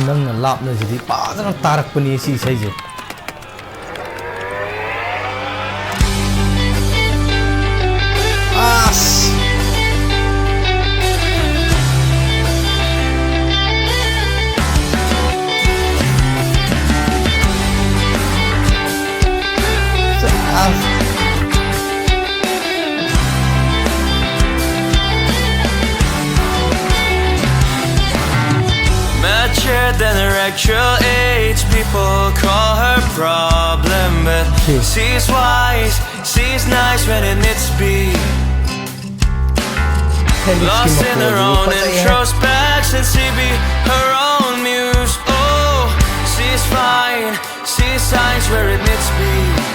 Nangna Lapna sidi fazana tarakpani si isaise. Mature than her actual age, people call her problem, but she's wise, she's nice when it needs to be. Lost in her own introspection, she be her own muse. Oh, she's fine, she shines where it needs to be.